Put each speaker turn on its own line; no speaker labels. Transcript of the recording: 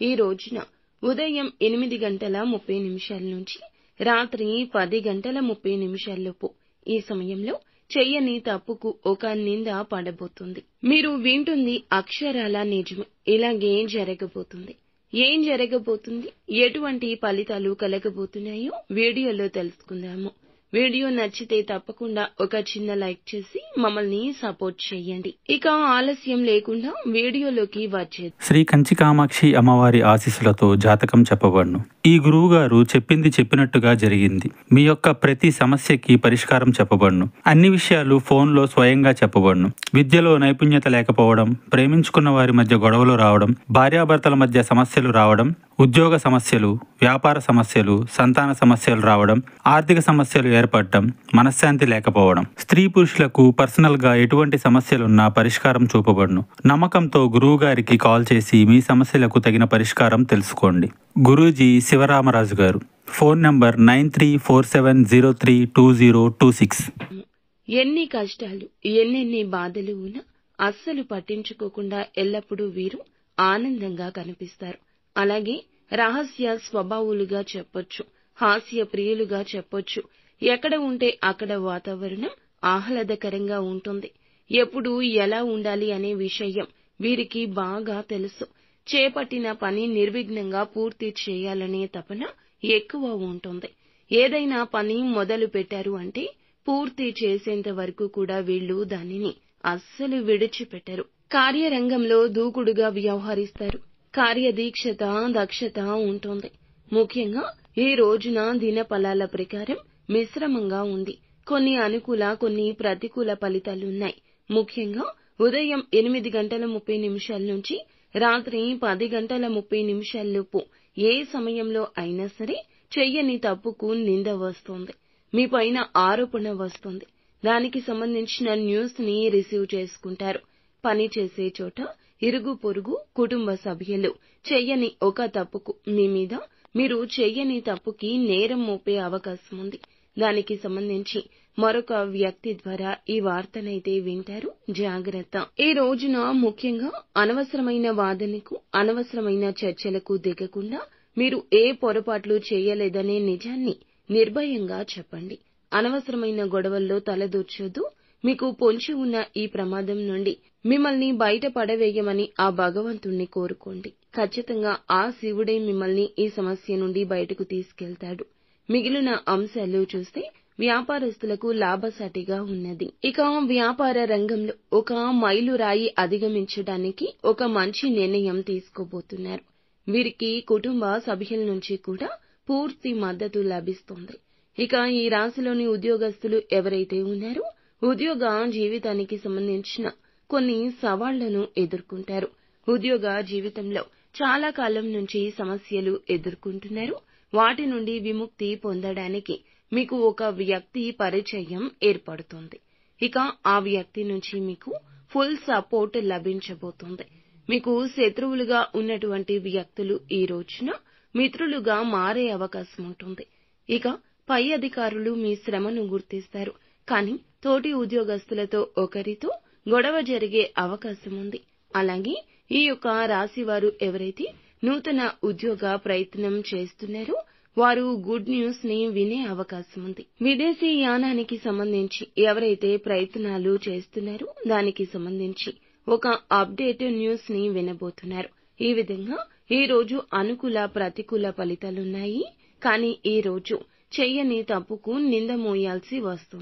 ఈ రోజున ఉదయం 8:30 నుంచి రాత్రి 10:30 లోపు ఈ సమయంలో చెయ్యని తప్పుకు ఒక నింద పడబోతుంది. మీరు వింటుంది అక్షరాల నిజమే. ఇలాగే జరగబోతుంది. ఏం జరగబోతుంది, ఎటువంటి ఫలితాలు కలగబోతున్నాయో వీడియోలో తెలుసుకుందాము. వీడియో నచ్చితే తప్పకుండా ఒక చిన్న లైక్ చేసి మమ్మల్ని సపోర్ట్ చేయండి. ఇక ఆలస్యం లేకుండా వీడియోలోకి వచ్చేది.
శ్రీ కంచి కామాక్షి అమ్మవారి ఆశీస్సులతో జాతకం చెప్పబడును. ఈ గురువు గారు చెప్పింది చెప్పినట్టుగా జరిగింది. మీ యొక్క ప్రతి సమస్యకి పరిష్కారం చెప్పబడును. అన్ని విషయాలు ఫోన్లో స్వయంగా చెప్పబడును. విద్యలో నైపుణ్యత లేకపోవడం, ప్రేమించుకున్న వారి మధ్య గొడవలు రావడం, భార్యాభర్తల మధ్య సమస్యలు రావడం, ఉద్యోగ సమస్యలు, వ్యాపార సమస్యలు, సంతాన సమస్యలు రావడం, ఆర్థిక సమస్యలు ఏర్పడటం, మనశ్శాంతి లేకపోవడం, స్త్రీ పురుషులకు పర్సనల్ గా ఎటువంటి సమస్యలున్నా పరిష్కారం చూపబడును. నమ్మకంతో గురువు గారికి కాల్ చేసి మీ సమస్యలకు తగిన పరిష్కారం తెలుసుకోండి. గురూజీ శివరామరాజు గారు. Phone number 9347032026.
ఎన్ని కష్టాలు, ఎన్నెన్ని బాధలు ఉన్నా అస్సలు పట్టించుకోకుండా ఎల్లప్పుడూ వీరు ఆనందంగా కనిపిస్తారు. అలాగే రహస్య స్వభావులుగా చెప్పొచ్చు, హాస్య ప్రియులుగా చెప్పొచ్చు. ఎక్కడ ఉంటే అక్కడ వాతావరణం ఆహ్లాదకరంగా ఉంటుంది. ఎప్పుడు ఎలా ఉండాలి అనే విషయం వీరికి బాగా తెలుసు. చేపట్టిన పని నిర్విఘ్నంగా పూర్తి చేయాలనే తపన ఎక్కువ ఉంటుంది. ఏదైనా పని మొదలు పెట్టారు అంటే పూర్తి చేసేంత వరకు కూడా వీళ్ళు దానిని అస్సలు విడిచిపెట్టరు. కార్యరంగంలో దూకుడుగా వ్యవహరిస్తారు. కార్యదీక్షత, దక్షత ఉంటుంది. ముఖ్యంగా ఈ రోజున దినఫలాల ప్రకారం మిశ్రమంగా ఉంది. కొన్ని అనుకూల, కొన్ని ప్రతికూల ఫలితాలున్నాయి. ముఖ్యంగా ఉదయం 8:30 నుంచి రాత్రి 10:30 లోపు ఏ సమయంలో అయినా సరే చెయ్యని తప్పుకు నింద వస్తుంది. మీ పైన ఆరోపణ వస్తుంది. దానికి సంబంధించిన న్యూస్ ని రిసీవ్ చేసుకుంటారు. పని చేసే చోట ఇరుగు పొరుగు, కుటుంబ సభ్యులు చెయ్యని ఒక తప్పుకు మీ మీద మీరు చెయ్యని తప్పుకి నేరం మోపే అవకాశం ఉంది. దానికి సంబంధించి మరొక వ్యక్తి ద్వారా ఈ వార్తనైతే వింటారు. జాగ్రత్త. ఈ రోజున ముఖ్యంగా అనవసరమైన వాదనకు, అనవసరమైన చర్చలకు దిగకుండా మీరు ఏ పొరపాట్లు చేయలేదనే నిజాన్ని నిర్భయంగా చెప్పండి. అనవసరమైన గొడవల్లో తలదూర్చొద్దు. మీకు పొంచి ఉన్న ఈ ప్రమాదం నుండి మిమ్మల్ని బయట పడవేయమని ఆ భగవంతుణ్ణి కోరుకోండి. ఖచ్చితంగా ఆ శివుడే మిమ్మల్ని ఈ సమస్య నుండి బయటకు తీసుకెళ్తాడు. మిగిలిన అంశాలు చూస్తే వ్యాపారస్తులకు లాభసాటిగా ఉన్నది. ఇక వ్యాపార రంగంలో ఒక మైలురాయి అధిగమించడానికి ఒక మంచి నిర్ణయం తీసుకోబోతున్నారు. వీరికి కుటుంబ సభ్యుల నుంచి కూడా పూర్తి మద్దతు లభిస్తుంది. ఇక ఈ రాశిలోని ఉద్యోగస్తులు ఎవరైతే ఉన్నారో ఉద్యోగ జీవితానికి సంబంధించిన కొన్ని సవాళ్లను ఎదుర్కొంటారు. ఉద్యోగ జీవితంలో చాలా కాలం నుంచి సమస్యలు ఎదుర్కొంటున్నారు. వాటి నుండి విముక్తి పొందడానికి మీకు ఒక వ్యక్తి పరిచయం ఏర్పడుతుంది. ఇక ఆ వ్యక్తి నుంచి మీకు ఫుల్ సపోర్ట్ లభించబోతుంది. మీకు శత్రువులుగా ఉన్నటువంటి వ్యక్తులు ఈ రోజున మిత్రులుగా మారే అవకాశం ఉంటుంది. ఇక పై అధికారులు మీ శ్రమను గుర్తిస్తారు. కానీ తోటి ఉద్యోగస్తులతో ఒకరితో గొడవ జరిగే అవకాశం ఉంది. అలాగే ఈ యొక్క రాశివారు ఎవరైతే నూతన ఉద్యోగ ప్రయత్నం చేస్తున్నారో వారు గుడ్ న్యూస్ ని వినే అవకాశం ఉంది. విదేశీ యానానికి సంబంధించి ఎవరైతే ప్రయత్నాలు చేస్తున్నారో దానికి సంబంధించి ఒక అప్డేట్ న్యూస్ ని వినబోతున్నారు. ఈ విధంగా ఈ రోజు అనుకూల, ప్రతికూల ఫలితాలున్నాయి. కానీ ఈ రోజు చెయ్యని తప్పుకు నింద మోయాల్సి వస్తుంది.